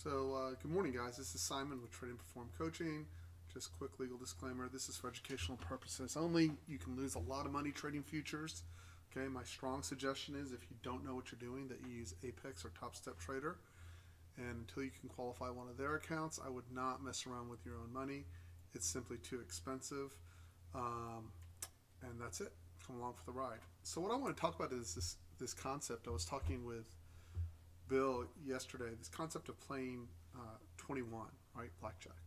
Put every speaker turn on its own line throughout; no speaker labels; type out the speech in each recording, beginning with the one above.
Good morning, guys. This is Simon with TRADINGFORM Coaching. Just quick legal disclaimer: this is for educational purposes only. You can lose a lot of money trading futures. Okay, my strong suggestion is if you don't know what you're doing, that you use Apex or Top Step Trader. And until you can qualify one of their accounts, I would not mess around with your own money. It's simply too expensive. And that's it. Come along for the ride. So what I want to talk about is this concept. I was talking with Bill yesterday, this concept of playing 21, right, blackjack.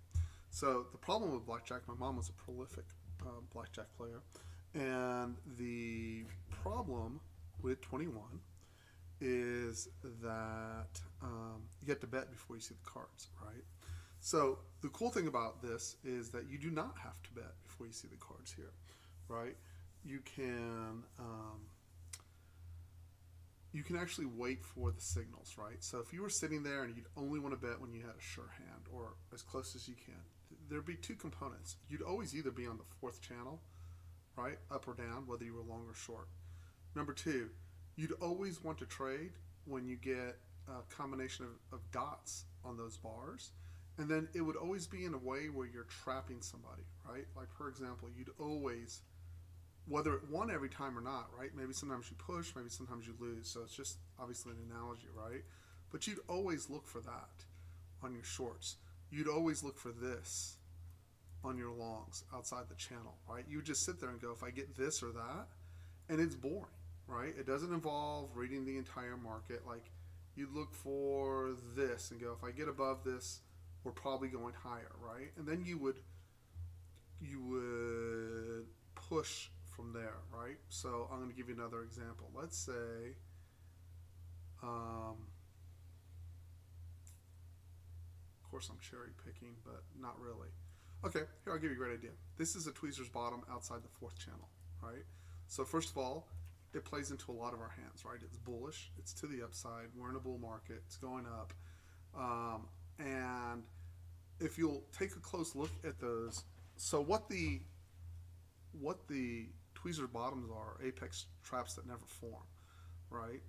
So the problem with blackjack, my mom was a prolific blackjack player, and the problem with 21 is that you get to bet before you see the cards, right? So the cool thing about this is that you do not have to bet before you see the cards here, right? You can actually wait for the signals, right? So if you were sitting there and you'd only want to bet when you had a sure hand or as close as you can, there'd be two components. You'd always either be on the fourth channel, right, up or down, whether you were long or short. Number two, you'd always want to trade when you get a combination of dots on those bars. And then it would always be in a way where you're trapping somebody, right? Like, for example, you'd always, whether it won every time or not, right? Maybe sometimes you push, maybe sometimes you lose. So it's just obviously an analogy, right? But you'd always look for that on your shorts. You'd always look for this on your longs outside the channel, right? You would just sit there and go, if I get this or that, and it's boring, right? It doesn't involve reading the entire market. Like, you'd look for this and go, if I get above this, we're probably going higher, right? And then you would push from there, right? So I'm going to give you another example. Let's say of course I'm cherry picking, but not really. Okay, here, I'll give you a great idea. This is a tweezer's bottom outside the fourth channel, right? So first of all, it plays into a lot of our hands, right? It's bullish, it's to the upside, we're in a bull market, it's going up. And if you'll take a close look at those, so what the tweezer bottoms are apex traps that never form, right?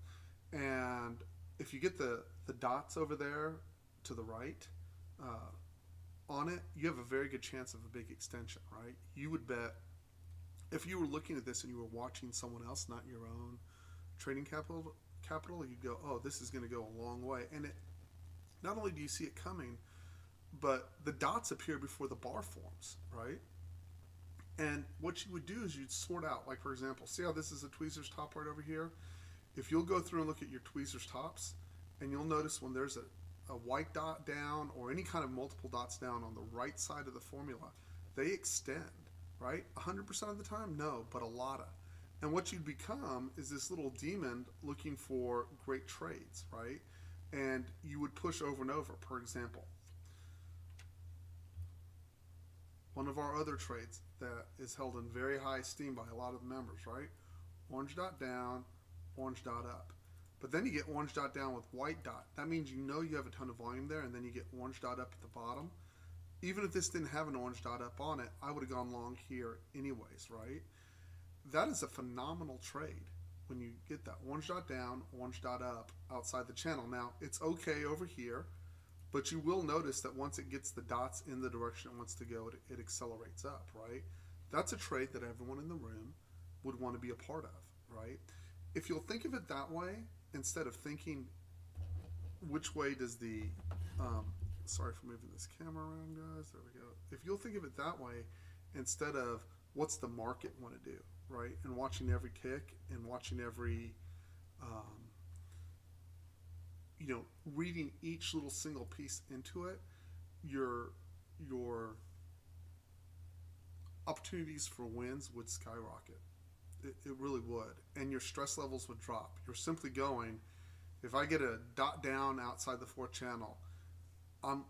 And if you get the dots over there to the right on it, you have a very good chance of a big extension, right? You would bet, if you were looking at this and you were watching someone else, not your own trading capital, you'd go, oh, this is going to go a long way. And it, not only do you see it coming, but the dots appear before the bar forms, right? And what you would do is you'd sort out, like, for example, see how this is a tweezer's top right over here? If you'll go through and look at your tweezer's tops, and you'll notice when there's a white dot down or any kind of multiple dots down on the right side of the formula, they extend, right? 100% of the time? No, but a lot of. And what you'd become is this little demon looking for great trades, right? And you would push over and over. For example, one of our other trades that is held in very high esteem by a lot of the members, right? Orange dot down, orange dot up. But then you get orange dot down with white dot. That means you know you have a ton of volume there, and then you get orange dot up at the bottom. Even if this didn't have an orange dot up on it, I would have gone long here anyways, right? That is a phenomenal trade when you get that orange dot down, orange dot up outside the channel. Now, it's okay over here, but you will notice that once it gets the dots in the direction it wants to go, it accelerates up, right? That's a trade that everyone in the room would want to be a part of, right? If you'll think of it that way, instead of thinking which way does the, sorry for moving this camera around, guys, there we go. If you'll think of it that way, instead of what's the market want to do, right? And watching every tick and watching every, reading each little single piece into it, your opportunities for wins would skyrocket. It really would. And your stress levels would drop. You're simply going, if I get a dot down outside the fourth channel,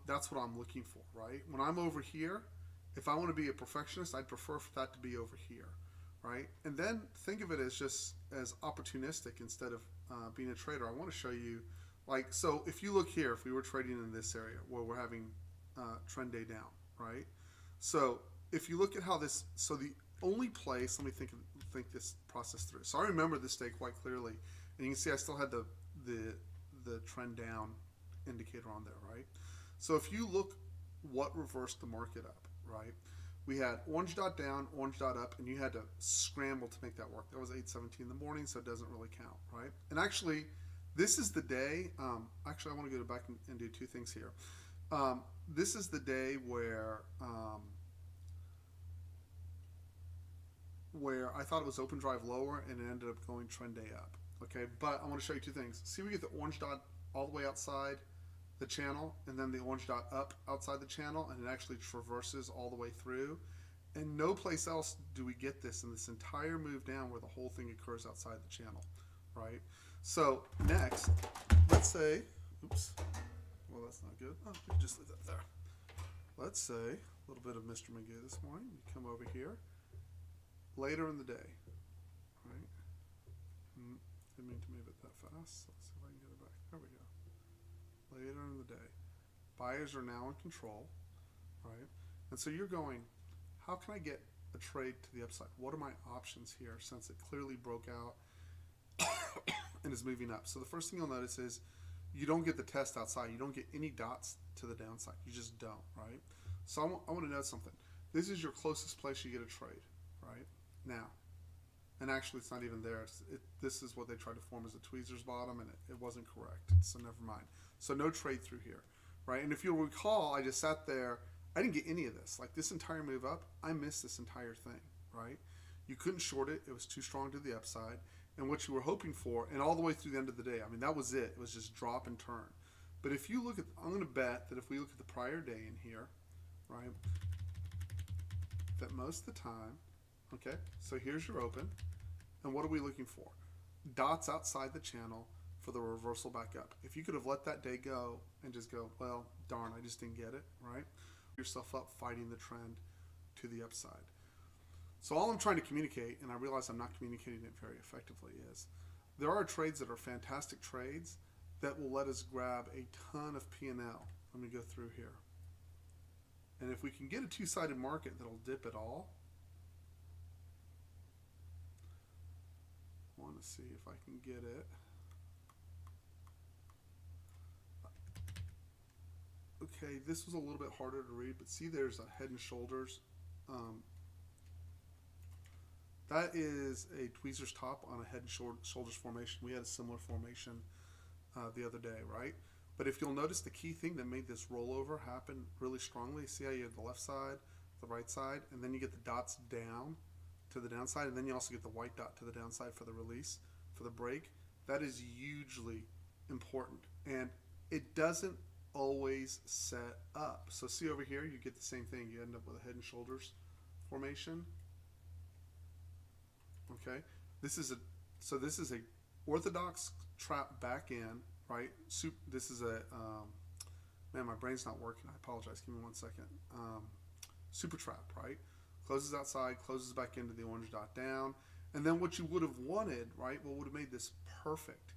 that's what I'm looking for, right? When I'm over here, if I want to be a perfectionist, I'd prefer for that to be over here, right? And then think of it as just as opportunistic instead of being a trader. I want to show you, like, so if you look here, if we were trading in this area where we're having trend day down, right? So if you look at how this, so the only place, let me think this process through. So I remember this day quite clearly, and you can see I still had the trend down indicator on there, right? So if you look what reversed the market up, right? We had orange dot down, orange dot up, and you had to scramble to make that work. That was 8:17 in the morning, so it doesn't really count, right? And actually, this is the day. Actually, I want to go back and do two things here. This is the day where I thought it was open drive lower, and it ended up going trend day up. Okay, but I want to show you two things. See, we get the orange dot all the way outside the channel, and then the orange dot up outside the channel, and it actually traverses all the way through. And no place else do we get this in this entire move down where the whole thing occurs outside the channel, right? So next, let's say, oops, well, that's not good. Oh, we can just leave that there. Let's say a little bit of Mr. McGee this morning. You come over here later in the day, right? Didn't mean to move it that fast. Let's see if I can get it back. There we go. Later in the day, buyers are now in control, right? And so you're going, how can I get a trade to the upside? What are my options here since it clearly broke out and is moving up? So the first thing you'll notice is you don't get the test outside. You don't get any dots to the downside. You just don't, right? So I want to note something. This is your closest place you get a trade, right? Now, and actually it's not even there. This is what they tried to form as a tweezers bottom, and it wasn't correct, so never mind. So no trade through here, right? And if you'll recall, I just sat there. I didn't get any of this. Like this entire move up, I missed this entire thing, right? You couldn't short it. It was too strong to the upside. And what you were hoping for, and all the way through the end of the day, I mean, that was it. It was just drop and turn. But if you look at, I'm going to bet that if we look at the prior day in here, right, that most of the time, okay, so here's your open. And what are we looking for? Dots outside the channel for the reversal back up. If you could have let that day go and just go, well, darn, I just didn't get it, right? Yourself up fighting the trend to the upside. So all I'm trying to communicate, and I realize I'm not communicating it very effectively, is there are trades that are fantastic trades that will let us grab a ton of P&L. Let me go through here. And if we can get a two-sided market that'll dip at all, I want to see if I can get it. Okay, this was a little bit harder to read, but see there's a head and shoulders. That is a tweezers top on a head and shoulders formation. We had a similar formation the other day, right? But if you'll notice, the key thing that made this rollover happen really strongly, see how you have the left side, the right side, and then you get the dots down to the downside, and then you also get the white dot to the downside for the release, for the break. That is hugely important, and it doesn't always set up. So see over here, you get the same thing. You end up with a head and shoulders formation. Okay, this is a orthodox trap back in, right? This is a man, my brain's not working. I apologize. Give me 1 second. Super trap, right? Closes outside, closes back into the orange dot down, and then what you would have wanted, right? What would have made this perfect,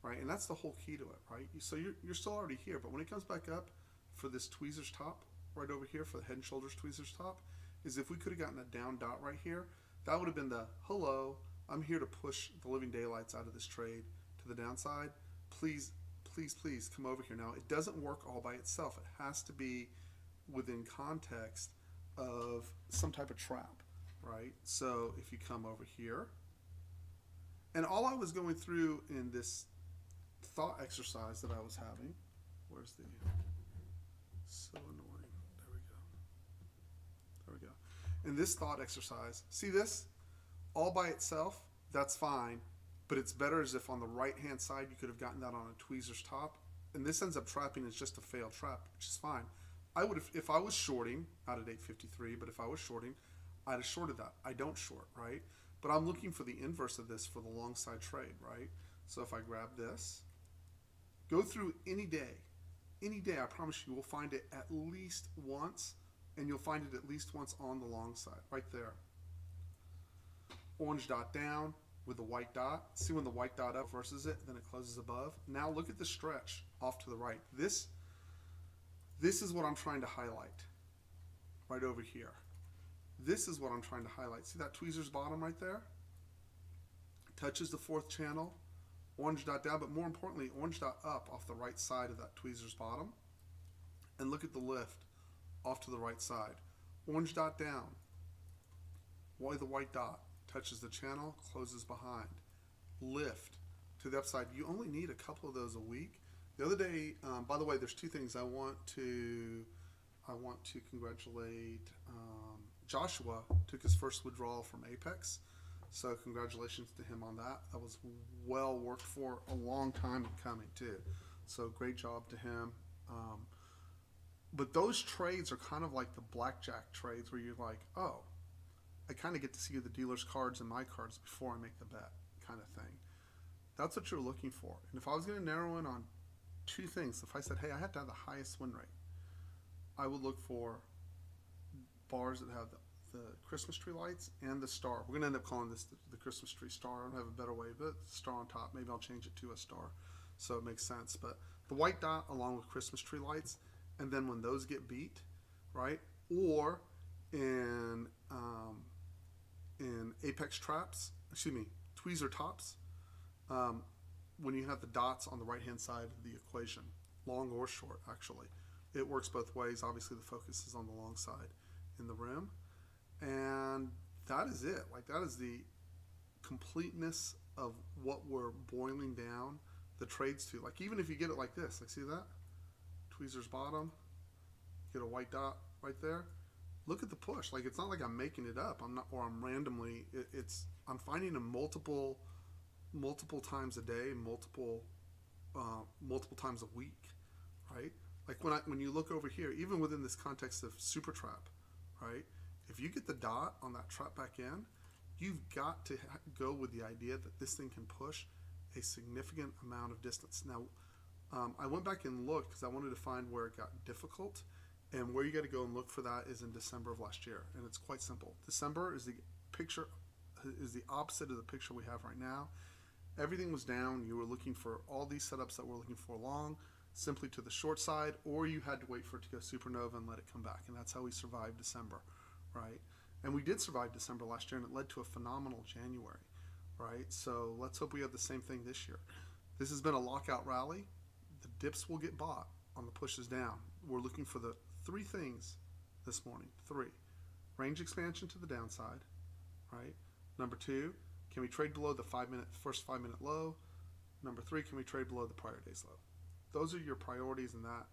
right? And that's the whole key to it, right? So you're still already here, but when it comes back up for this tweezers top right over here, for the head and shoulders tweezers top, is if we could have gotten a down dot right here, that would have been the, hello, I'm here to push the living daylights out of this trade to the downside. Please, please, please come over here. Now, it doesn't work all by itself. It has to be within context of some type of trap, right? So if you come over here, and all I was going through in this thought exercise that I was having, where's the, so annoying, there we go. There we go. In this thought exercise, see this? All by itself, that's fine, but it's better as if on the right-hand side you could have gotten that on a tweezers top, and this ends up trapping as just a failed trap, which is fine. I would have, if I was shorting, out at 853, but if I was shorting, I'd have shorted that. I don't short, right? But I'm looking for the inverse of this for the long side trade, right? So if I grab this, go through any day, I promise you will find it at least once, and you'll find it at least once on the long side, right there. Orange dot down with the white dot. See when the white dot up versus it, then it closes above. Now look at the stretch off to the right. This is what I'm trying to highlight right over here. This is what I'm trying to highlight. See that tweezers bottom right there? Touches the fourth channel, orange dot down, but more importantly, orange dot up off the right side of that tweezer's bottom. And look at the lift off to the right side. Orange dot down. Why the white dot? Touches the channel, closes behind. Lift to the upside. You only need a couple of those a week. The other day, by the way, there's two things I want to congratulate. Joshua took his first withdrawal from Apex, so congratulations to him on that. That was well worked for, a long time coming too. So great job to him. But those trades are kind of like the blackjack trades where you're like, oh, I kind of get to see the dealer's cards and my cards before I make the bet, kind of thing. That's what you're looking for. And if I was going to narrow in on two things, if I said, hey, I have to have the highest win rate, I would look for bars that have the Christmas tree lights and the star. We're going to end up calling this the Christmas tree star. I don't have a better way, but star on top. Maybe I'll change it to a star so it makes sense. But the white dot along with Christmas tree lights, and then when those get beat, right, or in apex traps, tweezer tops, when you have the dots on the right-hand side of the equation, long or short, actually. It works both ways. Obviously, the focus is on the long side in the rim. And that is it. Like, that is the completeness of what we're boiling down the trades to. Like, even if you get it like this, like, see that? Tweezer's bottom, get a white dot right there. Look at the push. Like, it's not like I'm making it up. I'm randomly, I'm finding them multiple times a day, multiple times a week, right? Like when you look over here, even within this context of super trap, right? If you get the dot on that trap back in, you've got to go with the idea that this thing can push a significant amount of distance. Now, I went back and looked because I wanted to find where it got difficult, and where you got to go and look for that is in December of last year, and it's quite simple. December is the opposite of the picture we have right now. Everything was down. You were looking for all these setups that we're looking for long, simply to the short side, or you had to wait for it to go supernova and let it come back, and that's how we survived December, right? And we did survive December last year, and it led to a phenomenal January, right? So let's hope we have the same thing this year. This has been a lockout rally. The dips will get bought on the pushes down. We're looking for the three things this morning. 3, range expansion to the downside, right? Number 2, can we trade below the first 5 minute low? Number 3, can we trade below the prior day's low? Those are your priorities in that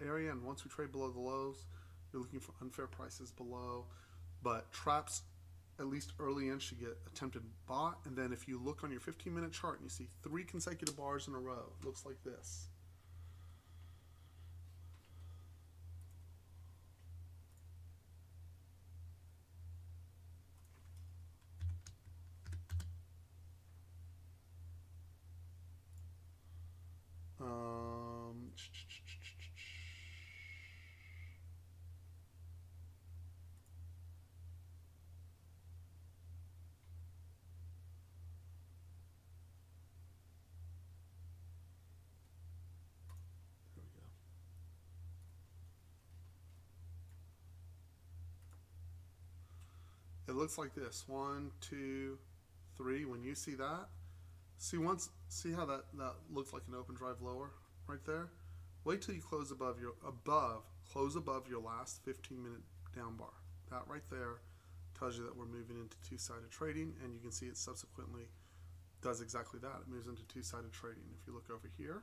area. And once we trade below the lows, you're looking for unfair prices below. But traps, at least early in, should get attempted bought. And then if you look on your 15-minute chart and you see 3 consecutive bars in a row, it looks like this. It looks like this. 1, 2, 3. When you see that, see how that looks like an open drive lower right there. Wait till you close above your last 15-minute down bar. That right there tells you that we're moving into two-sided trading, and you can see it subsequently does exactly that. It moves into two-sided trading. If you look over here,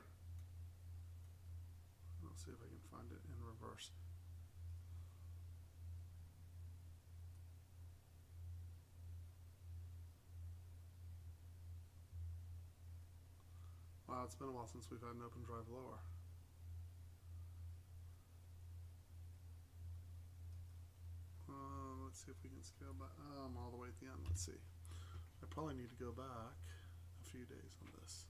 I'll see if I can find it in reverse. Wow, it's been a while since we've had an open drive lower. Let's see if we can scale back. I'm all the way at the end. Let's see. I probably need to go back a few days on this.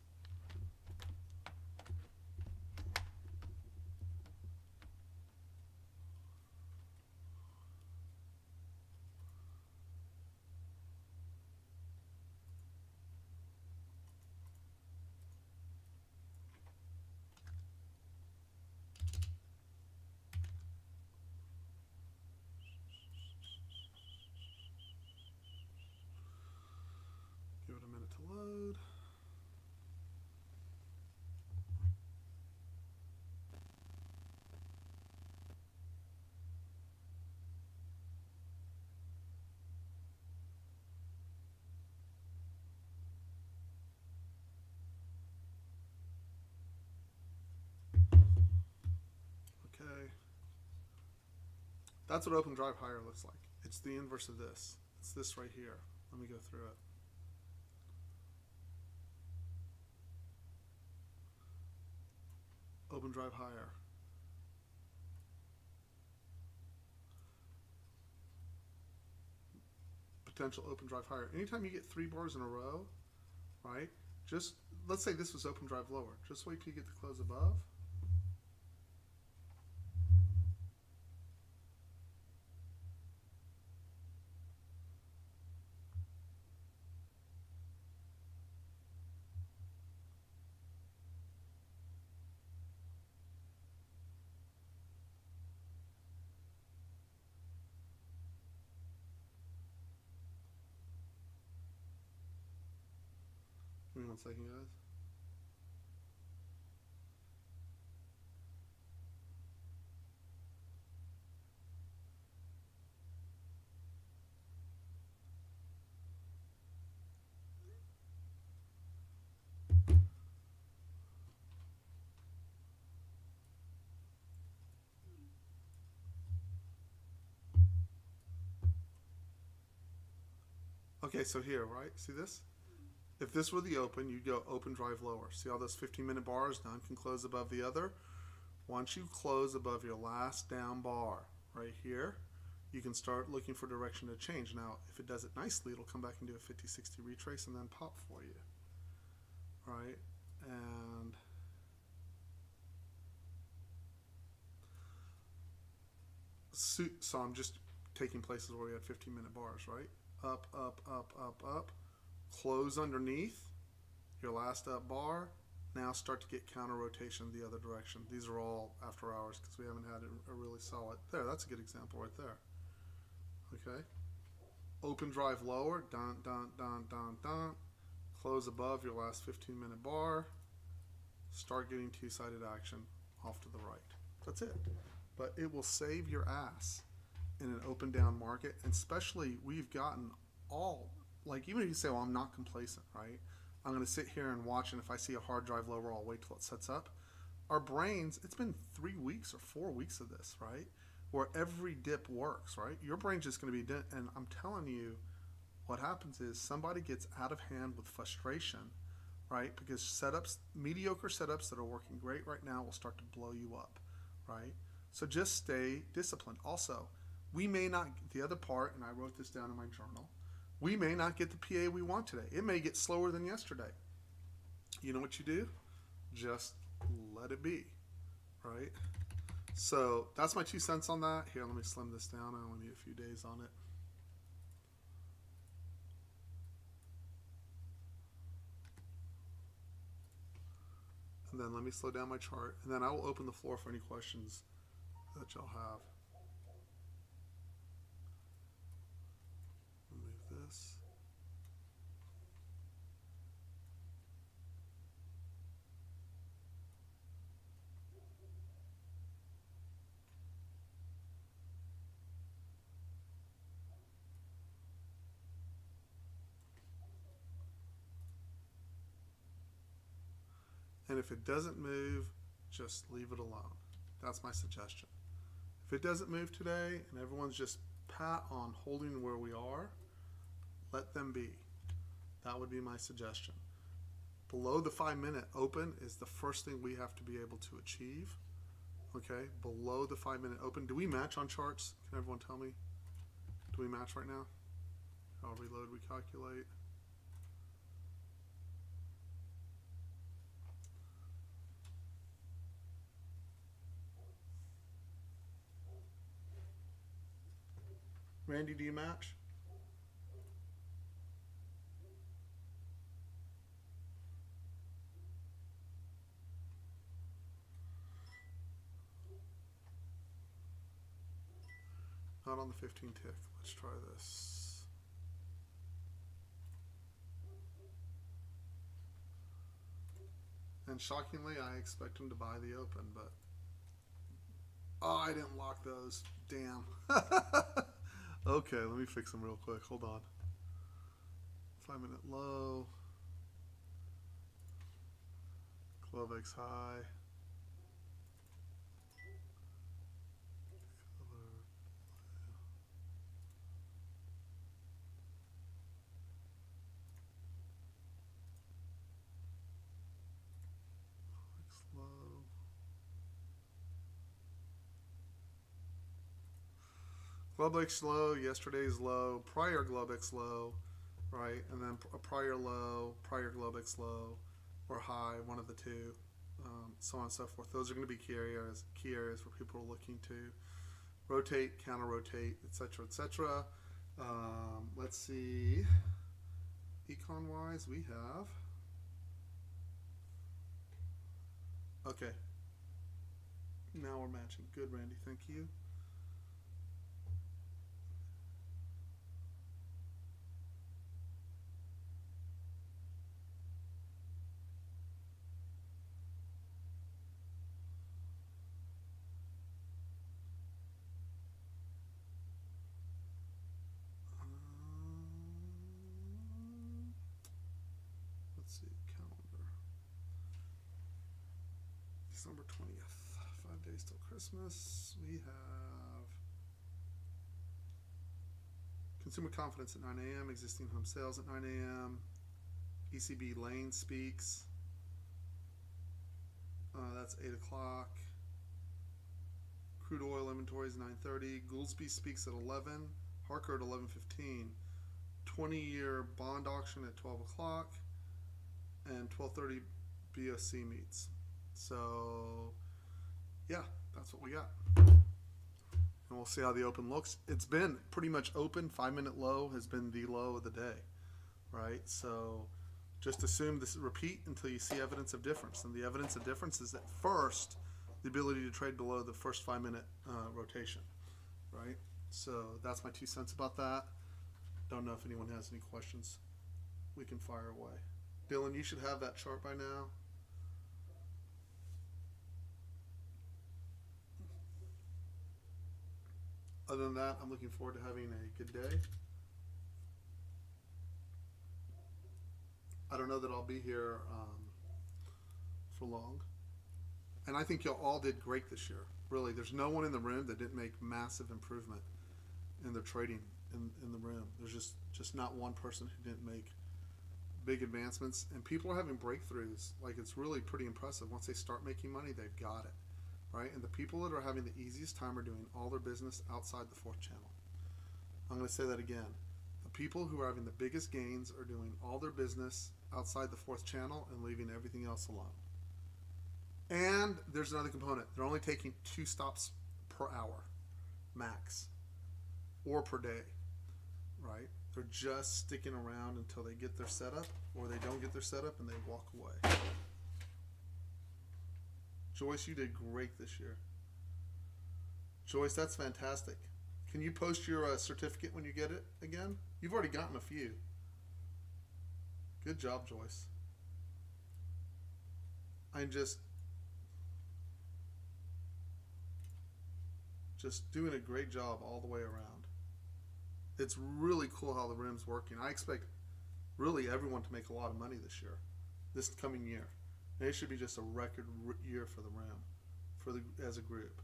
Give it a minute to load. That's what open drive higher looks like. It's the inverse of this. It's this right here. Let me go through it. Open drive higher. Potential open drive higher. Anytime you get 3 bars in a row, right? Just, let's say this was open drive lower. Just wait till you get the close above. Give me 1 second, guys. Okay, so here, right? See this? If this were the open, you'd go open drive lower. See all those 15-minute bars? None can close above the other. Once you close above your last down bar right here, you can start looking for direction to change. Now, if it does it nicely, it'll come back and do a 50-60 retrace and then pop for you. Right? And so I'm just taking places where we had 15-minute bars, right? Up, up, up, up, up. Close underneath your last up bar. Now start to get counter rotation the other direction. These are all after hours because we haven't had a really solid. There, that's a good example right there. Okay. Open drive lower. Dun, dun, dun, dun, dun. Close above your last 15-minute bar. Start getting two-sided action off to the right. That's it. But it will save your ass in an open down market, and especially we've gotten all, like, even if you say, well, I'm not complacent, right? I'm going to sit here and watch, and if I see a hard drive lower, I'll wait till it sets up. Our brains, it's been 3 weeks or 4 weeks of this, right? Where every dip works, right? Your brain's just going to be, and I'm telling you, what happens is somebody gets out of hand with frustration, right? Because setups, mediocre setups that are working great right now will start to blow you up, right? So just stay disciplined. Also, we may not, the other part, and I wrote this down in my journal, we may not get the PA we want today. It may get slower than yesterday. You know what you do? Just let it be, right? So that's my 2 cents on that. Here, let me slim this down. I only need a few days on it. And then let me slow down my chart, and then I will open the floor for any questions that y'all have. Remove this. And if it doesn't move, just leave it alone. That's my suggestion. If it doesn't move today and everyone's just pat on holding where we are, let them be. That would be my suggestion. Below the 5-minute open is the first thing we have to be able to achieve. Okay, below the 5-minute open. Do we match on charts? Can everyone tell me? Do we match right now? I'll reload, recalculate. Randy, do you match? Not on the 15 tick. Let's try this. And shockingly, I expect him to buy the open, but oh, I didn't lock those. Damn. Okay, let me fix them real quick. Hold on. 5-minute low. 12x high. Color Globex low, yesterday's low, prior Globex low, right? And then a prior low, prior Globex low, or high, one of the two, so on and so forth. Those are going to be key areas where people are looking to rotate, counter rotate, etc., etc. Let's see. Econ wise, we have. Okay. Now we're matching. Good, Randy. Thank you. Let's see. Calendar. December 20th. 5 days till Christmas. We have consumer confidence at 9 a.m. Existing home sales at 9 a.m. ECB Lane speaks. That's 8 o'clock. Crude oil inventory is 9:30. Goolsby speaks at 11. Harker at 11:15. 20-year bond auction at 12 o'clock. And 12:30 BOC meets. So, yeah, that's what we got. And we'll see how the open looks. It's been pretty much open. 5-minute low has been the low of the day, right? So just assume this is repeat until you see evidence of difference. And the evidence of difference is that first, the ability to trade below the first 5-minute rotation, right? So that's my 2 cents about that. Don't know if anyone has any questions. We can fire away. Dylan, you should have that chart by now. Other than that, I'm looking forward to having a good day. I don't know that I'll be here for long. And I think y'all all did great this year. Really, there's no one in the room that didn't make massive improvement in their trading in the room. There's just not one person who didn't make big advancements. And people are having breakthroughs. Like, it's really pretty impressive. Once they start making money, they've got it. Right? And the people that are having the easiest time are doing all their business outside the 4th channel. I'm going to say that again. The people who are having the biggest gains are doing all their business outside the 4th channel and leaving everything else alone. And there's another component. They're only taking 2 stops per hour, max, or per day, right? They're just sticking around until they get their setup, or they don't get their setup and they walk away. Joyce, you did great this year. Joyce, that's fantastic. Can you post your certificate when you get it again? You've already gotten a few. Good job, Joyce. I'm just doing a great job all the way around. It's really cool how the room's working. I expect really everyone to make a lot of money this coming year. And it should be just a record year for the room, as a group.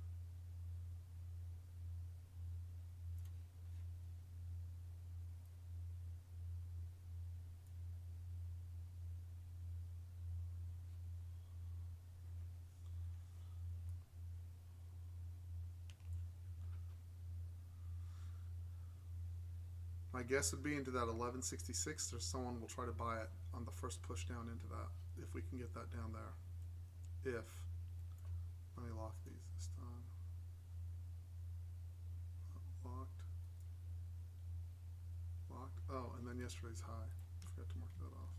My guess would be into that 1166. There's someone will try to buy it on the first push down into that, if we can get that down there. Let me lock these this time. Locked. Oh, and then yesterday's high. Forgot to mark that off.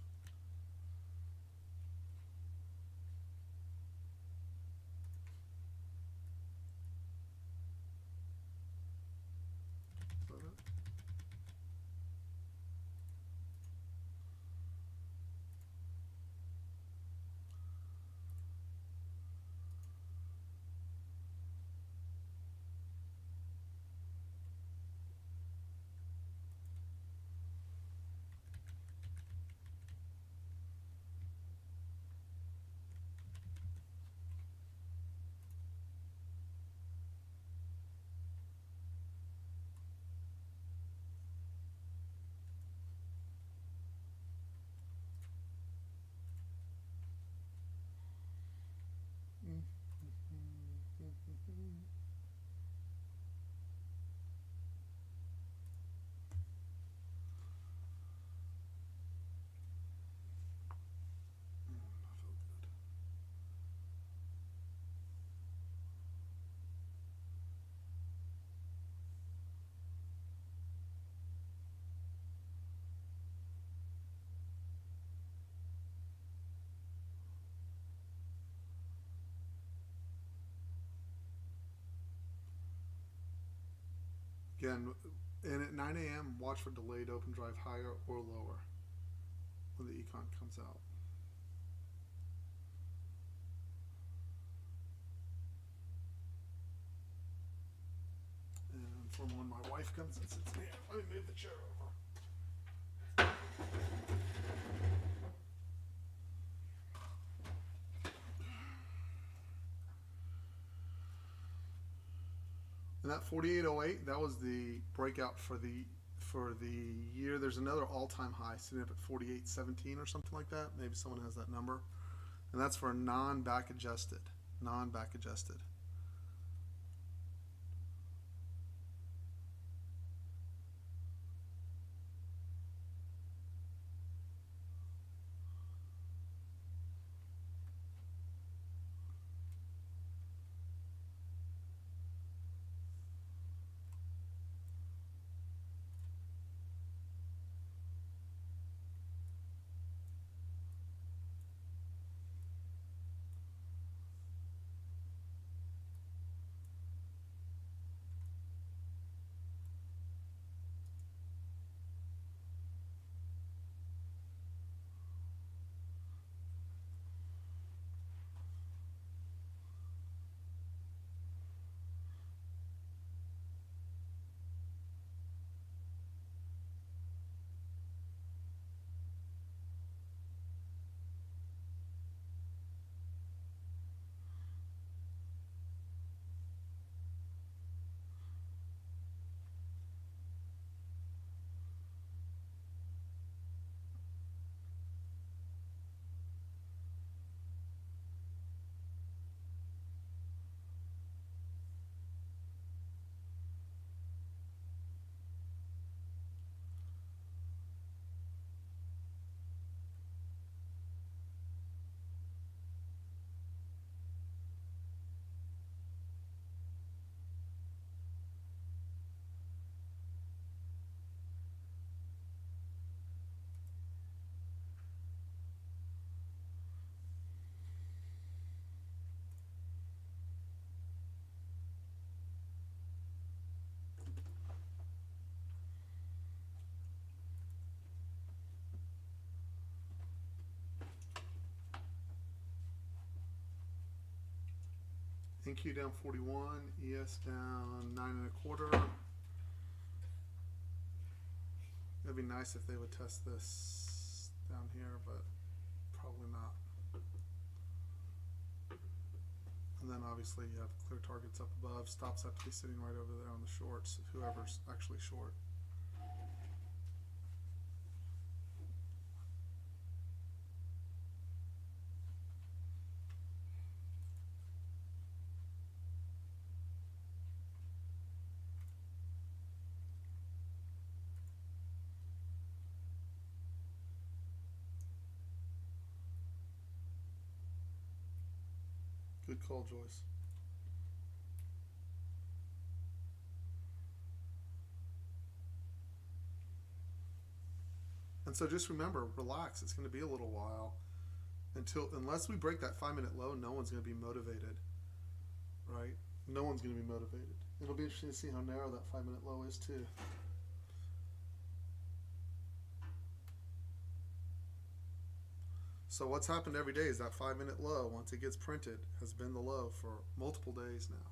Is that it? Again, and at 9 a.m., watch for delayed open drive higher or lower when the econ comes out. And from when my wife comes and sits here, let me move the chair over. And that 4808, that was the breakout for the year. There's another all-time high sitting up at 4817 or something like that. Maybe someone has that number. And that's for non-back adjusted. Non-back adjusted. NQ down 41, ES down 9.25. It'd be nice if they would test this down here, but probably not. And then obviously you have clear targets up above. Stops have to be sitting right over there on the shorts, whoever's actually short. Good call, Joyce. And so just remember, relax. It's going to be a little while unless we break that 5-minute low. No one's going to be motivated, right? No one's going to be motivated. It'll be interesting to see how narrow that 5-minute low is too. So what's happened every day is that 5-minute low, once it gets printed, has been the low for multiple days now.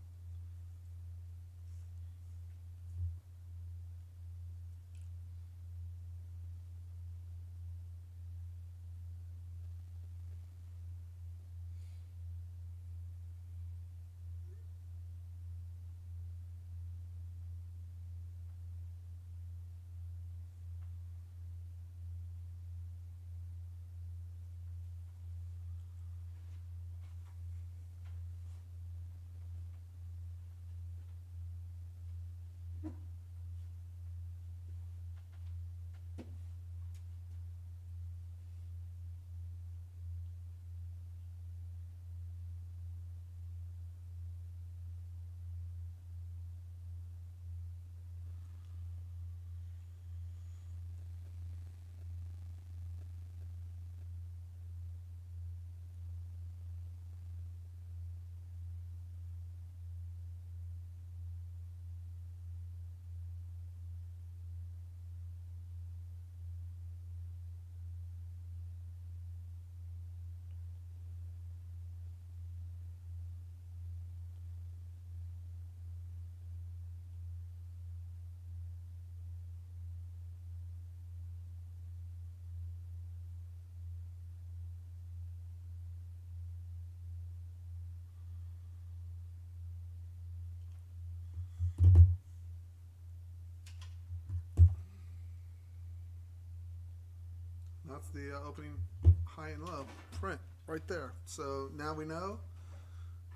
that's the opening high and low print right there. So now we know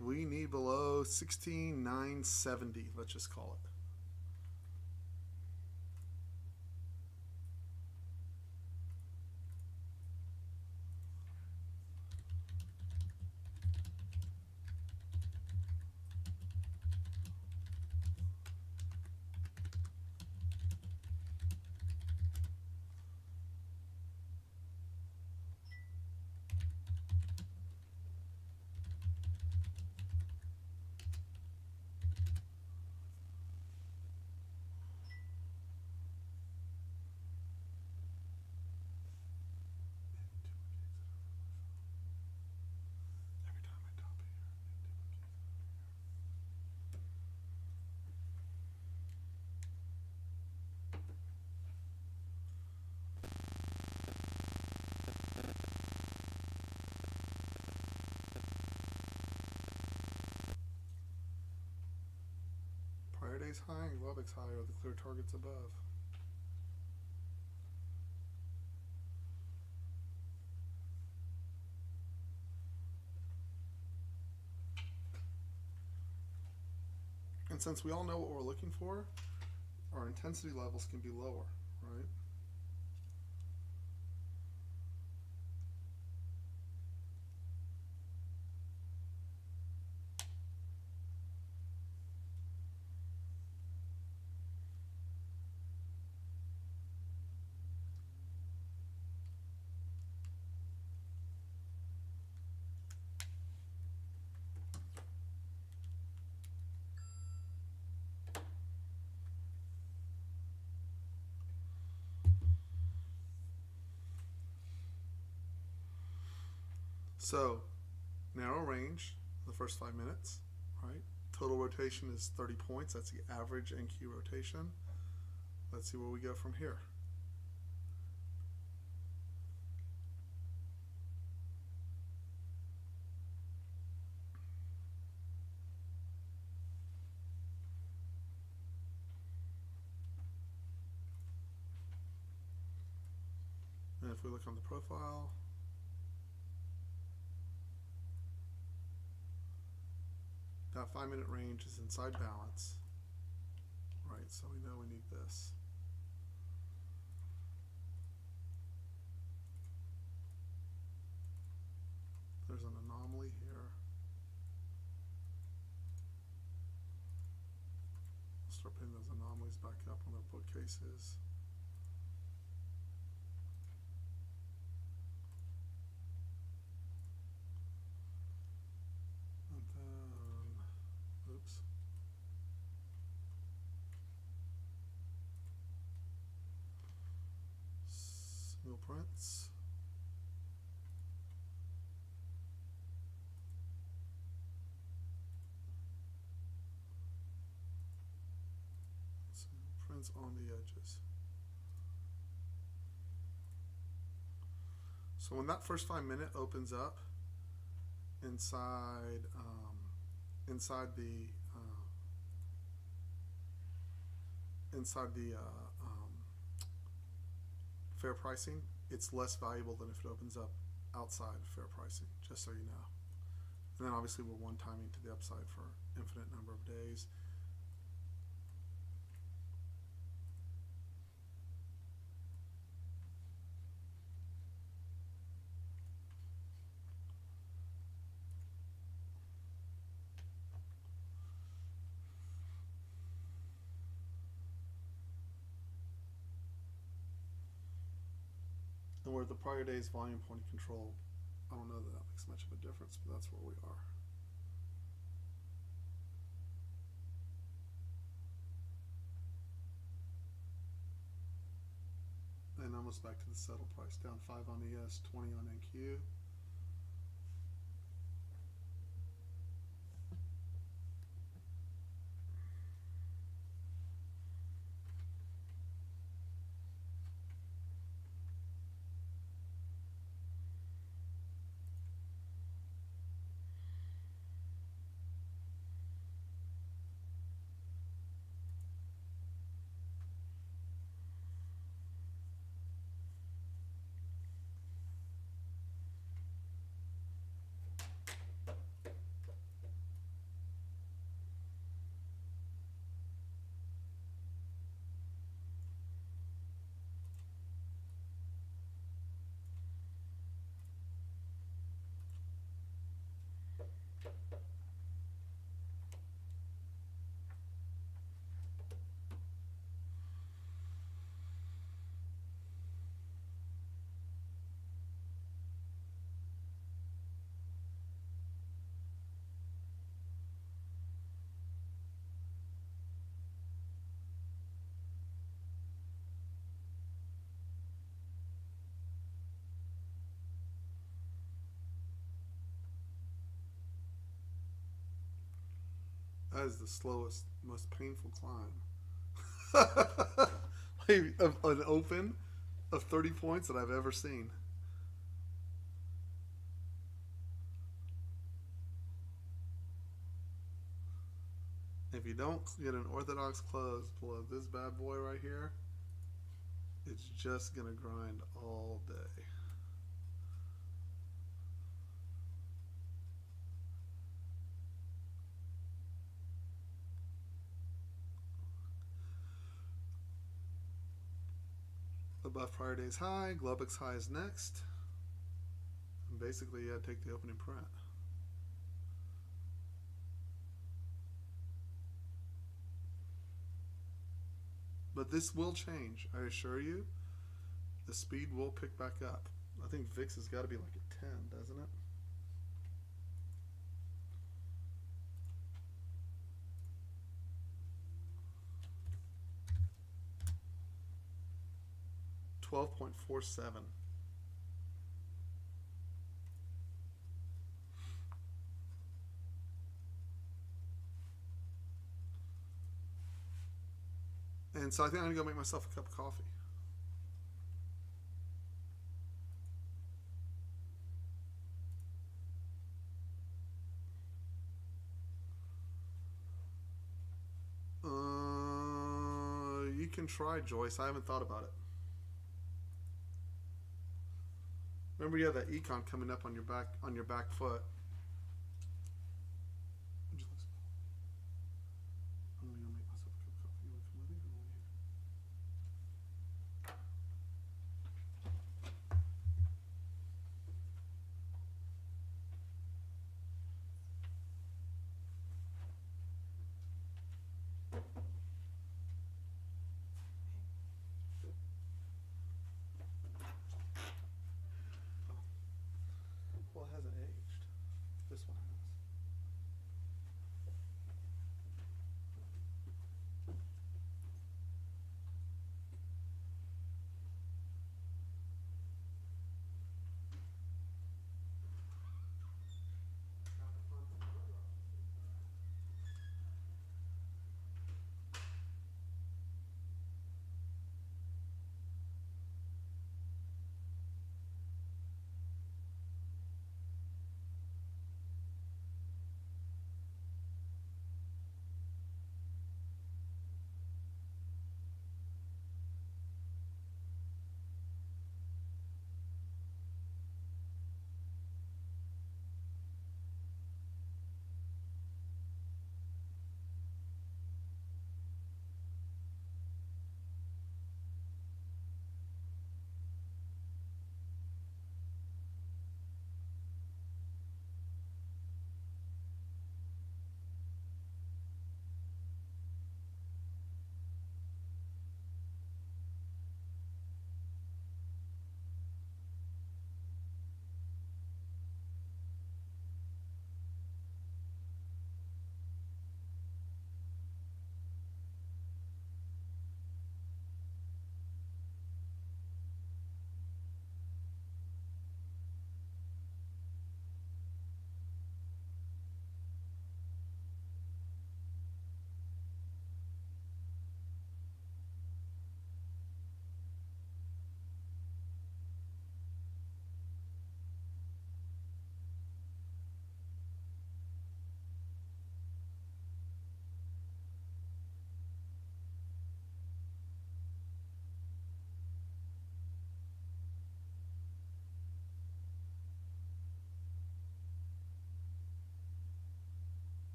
we need below 16,970, let's just call it. Prior day's high and Globex high are the clear targets above. And since we all know what we're looking for, our intensity levels can be lower, right? So, narrow range, the first 5 minutes, right? Total rotation is 30 points. That's the average NQ rotation. Let's see where we go from here. And if we look on the profile, that 5 minute range is inside balance, right? So we know we need this. There's an anomaly here. We'll start putting those anomalies back up on their bookcases. And then, oops. Single prints. Prints on the edges. So when that first 5 minute opens up inside the fair pricing, it's less valuable than if it opens up outside fair pricing, just so you know. And then obviously we're one timing to the upside for infinite number of days. And where the prior day's volume point of control, I don't know that that makes much of a difference, but that's where we are. And almost back to the settle price, down 5 on ES, 20 on NQ. That is the slowest, most painful climb. Like, an open of 30 points that I've ever seen. If you don't get an orthodox close below this bad boy right here, it's just going to grind all day. Above prior day's high, Globek's high is next. And basically, you take the opening print. But this will change, I assure you. The speed will pick back up. I think VIX has got to be like a 10, doesn't it? $12.47. And so I think I'm going to go make myself a cup of coffee. You can try, Joyce. I haven't thought about it. Remember, you have that econ coming up on your back foot. I'm gonna go make myself a cup of coffee. You wanna come with me or want here? Well, it hasn't aged.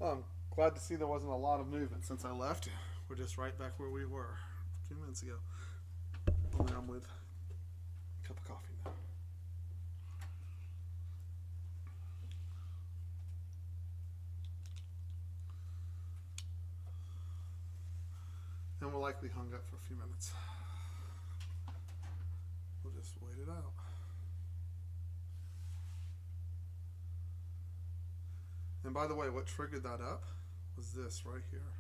Well, I'm glad to see there wasn't a lot of movement since I left. We're just right back where we were a few minutes ago. Only I'm with a cup of coffee now. And we're likely hung up for a few minutes. We'll just wait it out. And by the way, what triggered that up was this right here.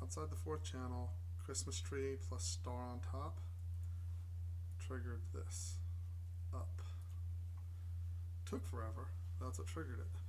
Outside the fourth channel, Christmas tree plus star on top triggered this up. Took forever. That's what triggered it.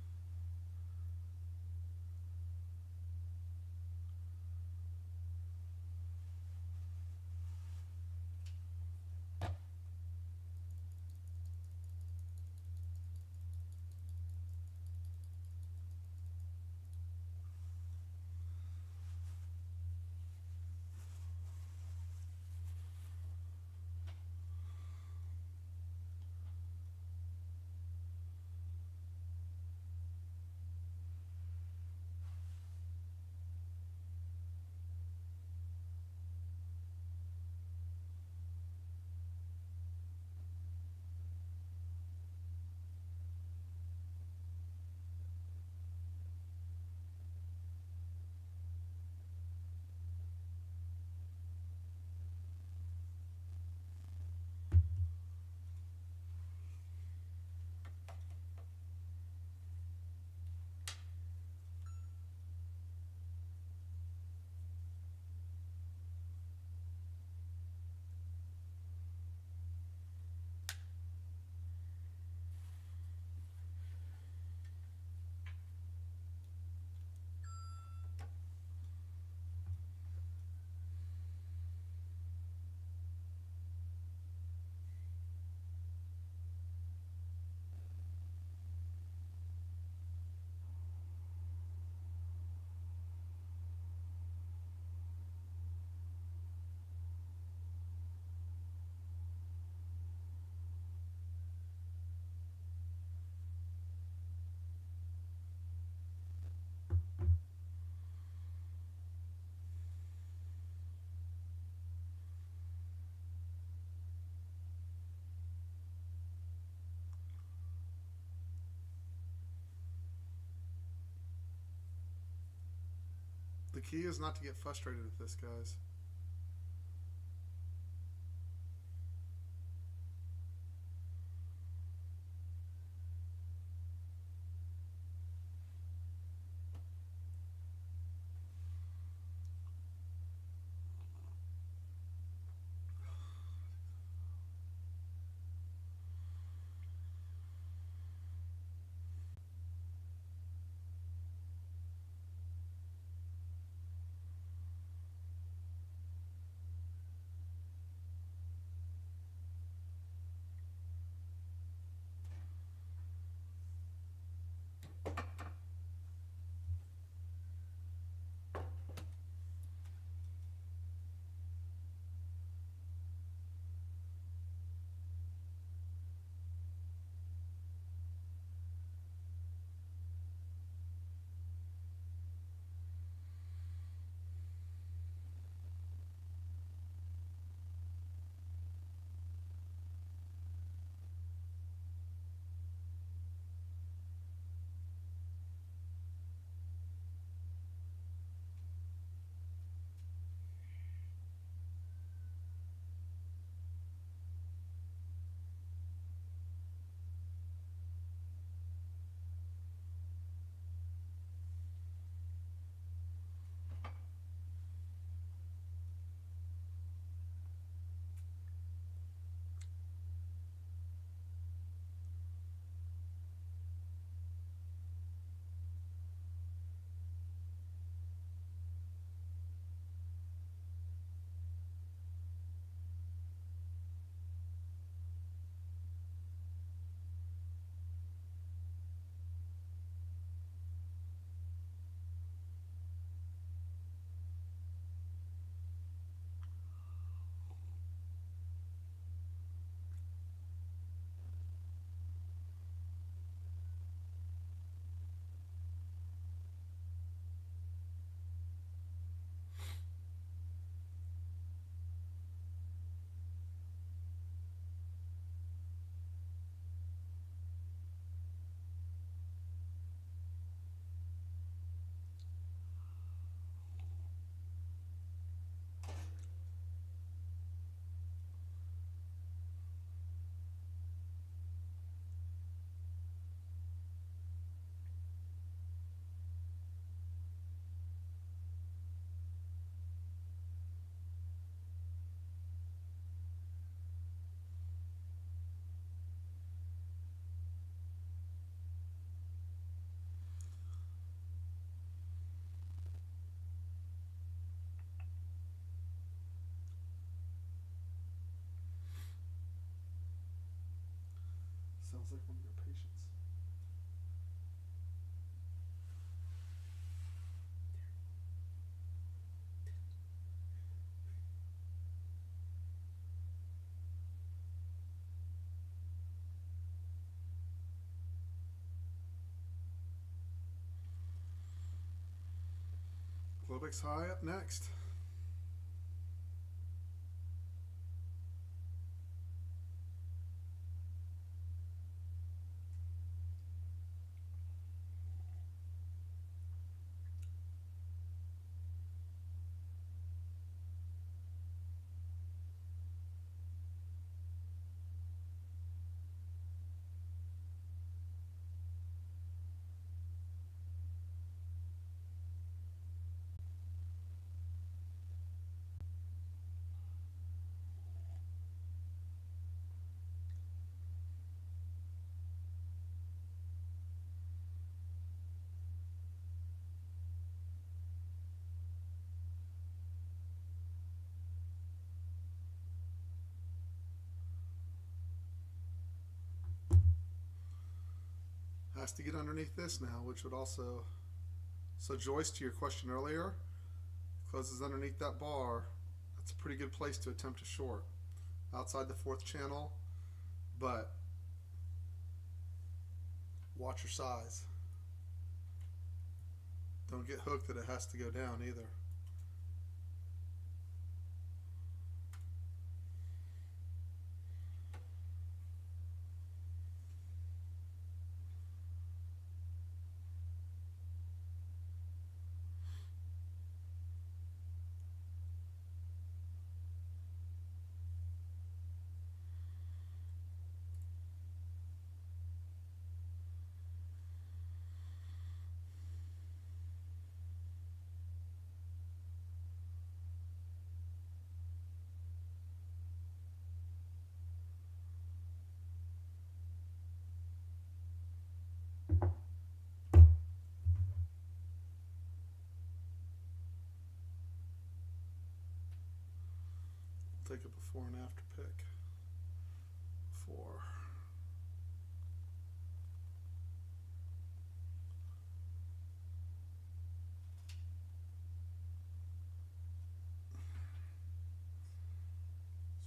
The key is not to get frustrated with this, guys. Sounds like one of your patients. Globex high up next. Has to get underneath this now, which would also, so Joyce, to your question earlier, closes underneath that bar. That's a pretty good place to attempt a short outside the fourth channel, but watch your size. Don't get hooked that it has to go down either. Take a before and after pick. 4.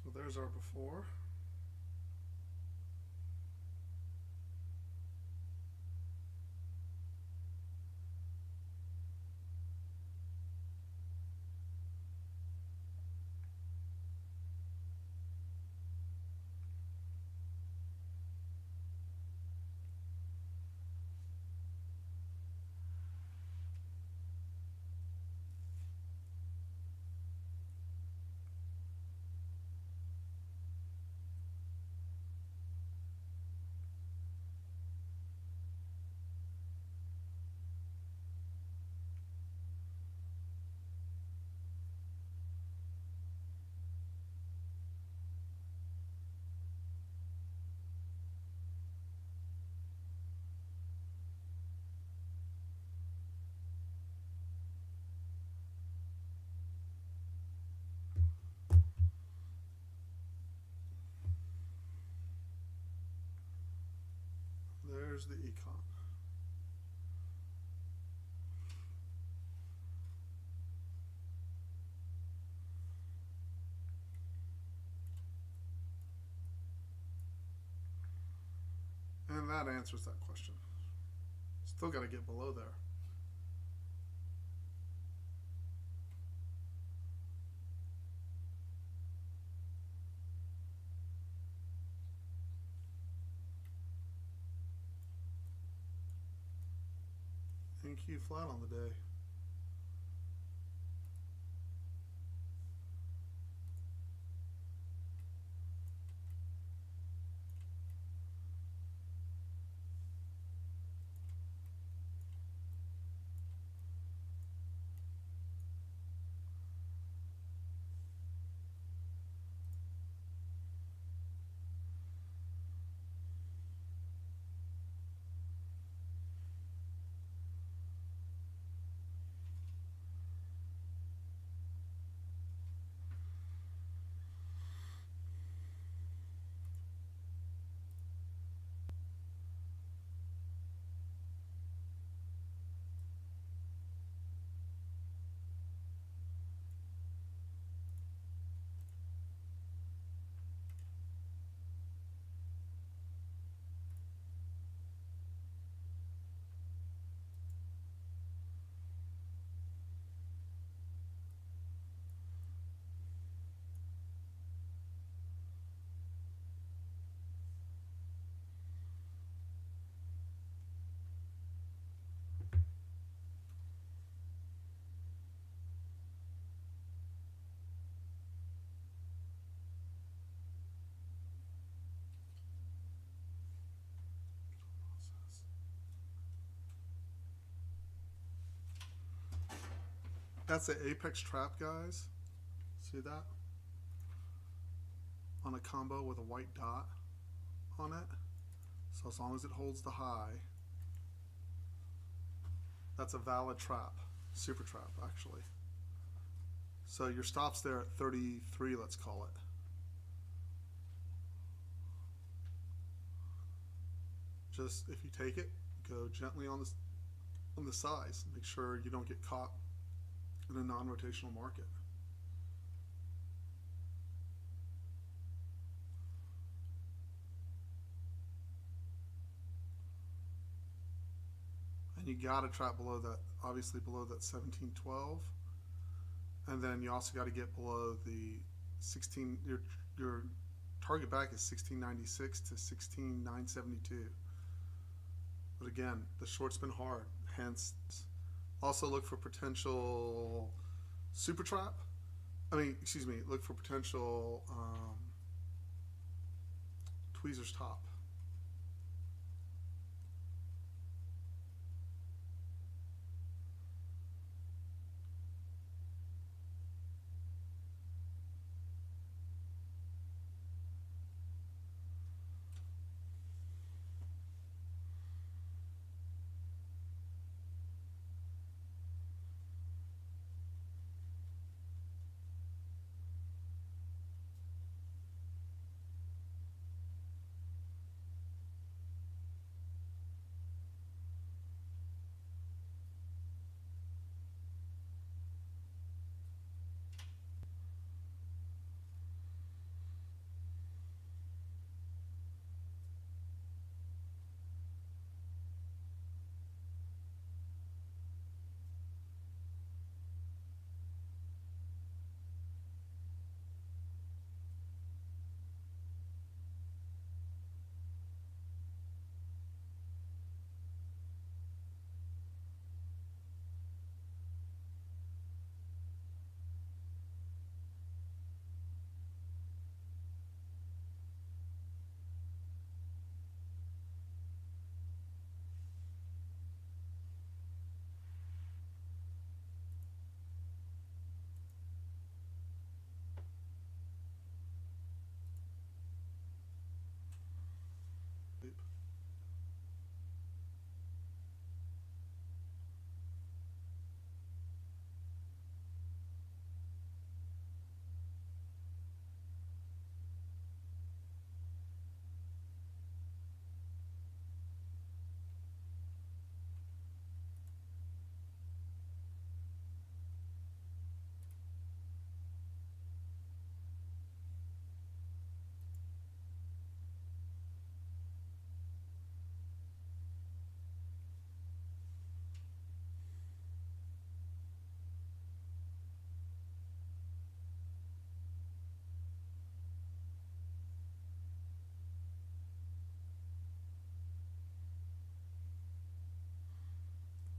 So there's our before. There's the econ. And that answers that question. Still got to get below there. NQ flat on the day. That's an apex trap, guys. See that? On a combo with a white dot on it. So as long as it holds the high, that's a valid trap. Super trap, actually. So your stop's there at 33, let's call it. Just, if you take it, go gently on the size. Make sure you don't get caught in a non-rotational market. And you got to trap below that, obviously below that 1712. And then you also got to get below the 16, your target back is 1696 to 16972. But again, the short's been hard, hence also look for potential super trap. Look for potential tweezers top.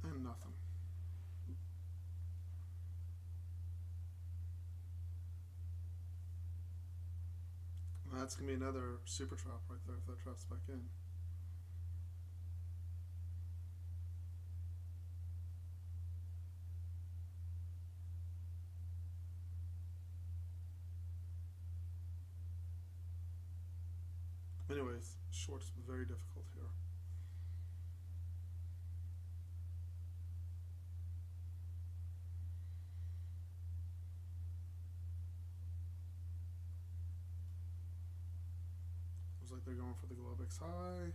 And nothing. Well, that's going to be another super trap right there if that traps back in. Anyways, short's very difficult here. Looks like they're going for the Globex high.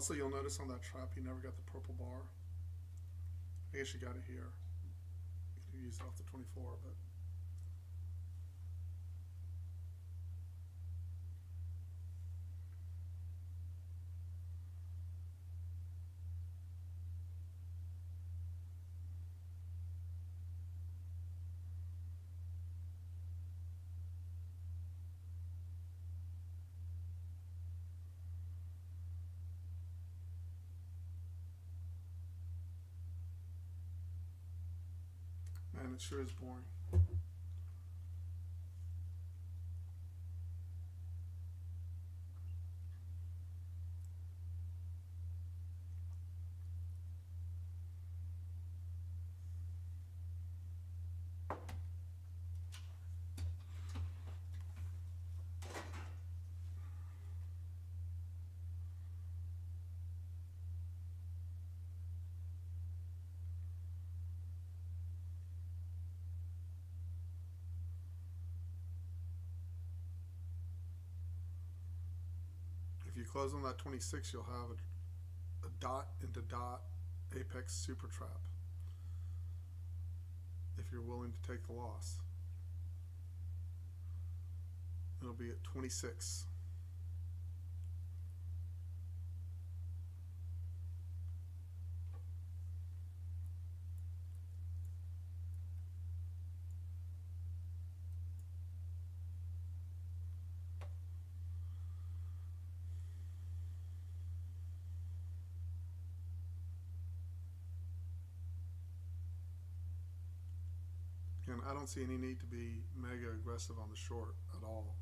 Also, you'll notice on that trap you never got the purple bar. I guess you got it here. You use it off the 24, but man, it sure is boring. If you close on that 26, you'll have a dot into dot apex super trap if you're willing to take the loss. It'll be at 26. And I don't see any need to be mega aggressive on the short at all.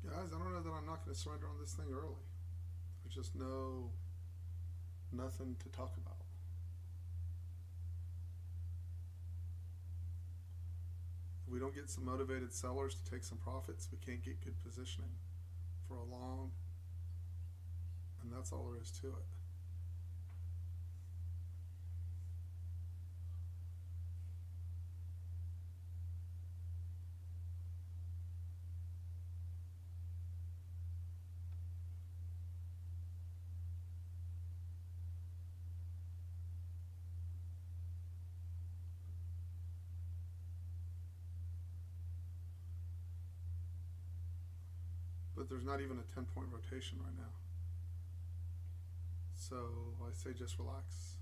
Guys, I don't know that I'm not going to surrender on this thing early. I just know nothing to talk about. If we don't get some motivated sellers to take some profits, we can't get good positioning for a long, and that's all there is to it. but there's not even a 10-point rotation right now. So I say just relax.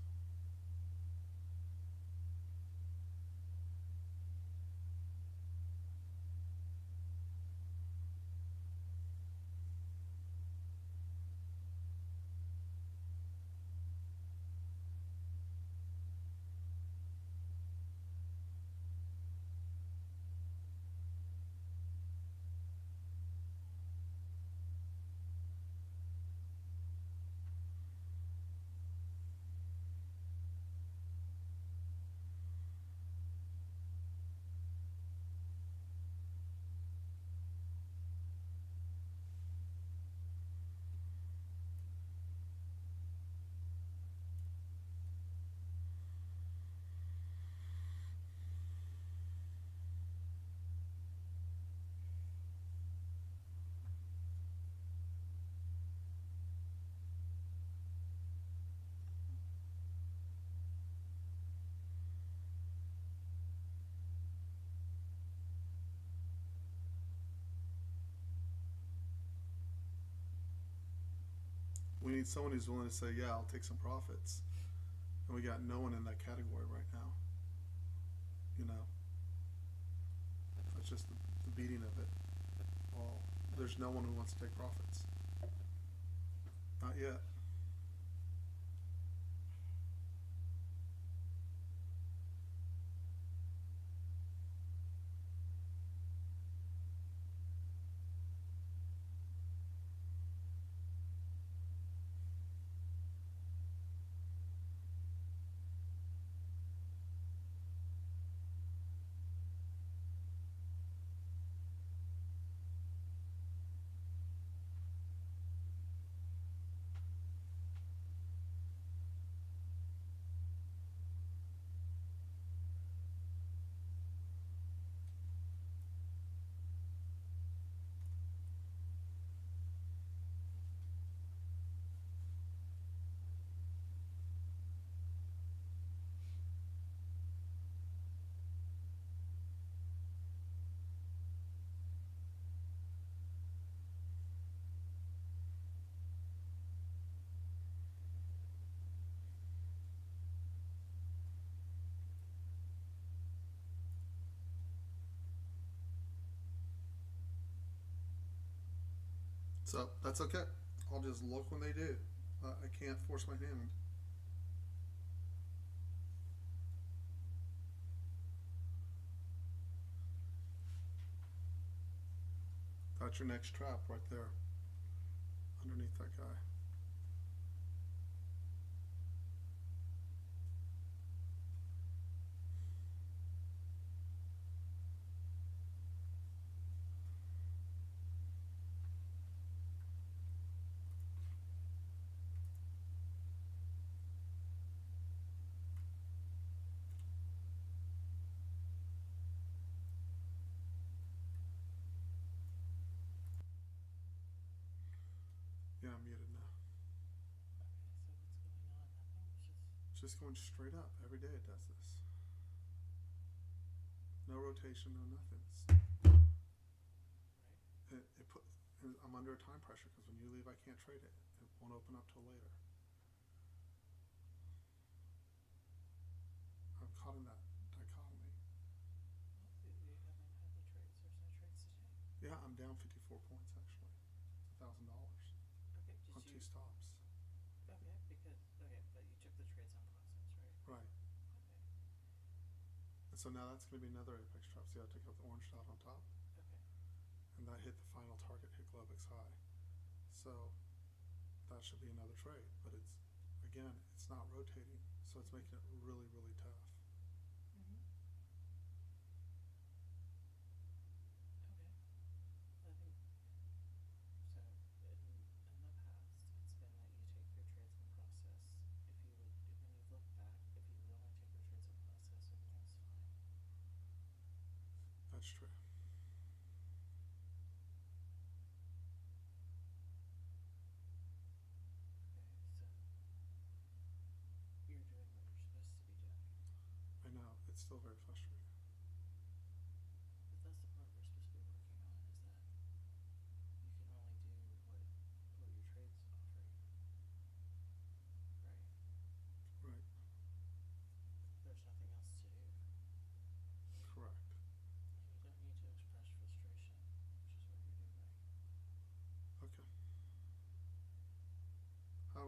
We need someone who's willing to say, yeah, I'll take some profits. And we got no one in that category right now. You know, that's just the beating of it all. There's no one who wants to take profits. Not yet. So that's okay. I'll just look when they do. I can't force my hand. That's your next trap right there, underneath that guy. Yeah, I'm muted now.
Okay, so what's going on? Nothing. It's just
It's just going straight up. Every day it does this. No rotation, no nothing.
right.
It put. I'm under a time pressure because when you leave, I can't trade it. It won't open up till later. I'm caught in that dichotomy.
Well, you haven't had the trades. There's no trades to take.
Yeah, I'm down 54 points actually. It's $1,000
Okay,
on
did
two
you?
stops.
Okay, because okay, but you took the trades on process, right?
Right.
Okay,
And so now that's going to be another apex trap. See how I took out the orange dot on top?
okay,
And that hit the final target, hit Globex high. So that should be another trade. But again, it's not rotating. So it's making it really, really tough.
mhm, okay. I think so. In the past, it's been that you take your trades on process. If you would, when you look back, if you would only take your trades on process, everything's fine.
That's true.
Okay, so you're doing what you're supposed to be doing.
I know. It's still very frustrating.
But that's the part we're supposed to be working on is that you can only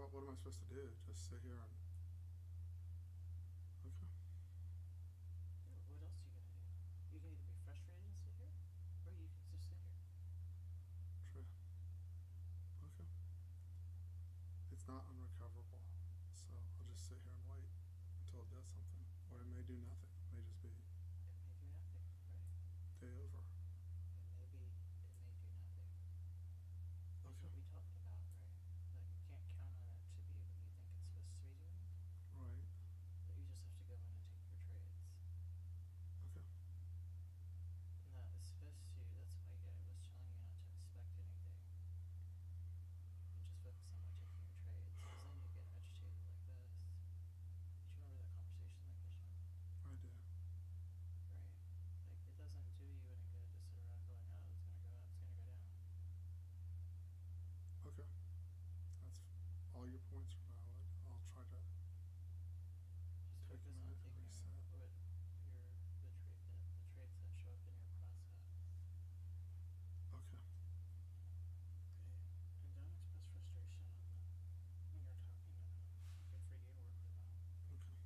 what am I supposed to do? Just sit here and okay.
Yeah, what else are you gonna do? You can either be frustrated and sit here, or you can just sit here.
True. Okay. It's not unrecoverable, so I'll just sit here and wait until it does something, or it may do nothing. It may just be
It may do nothing, right?
day over.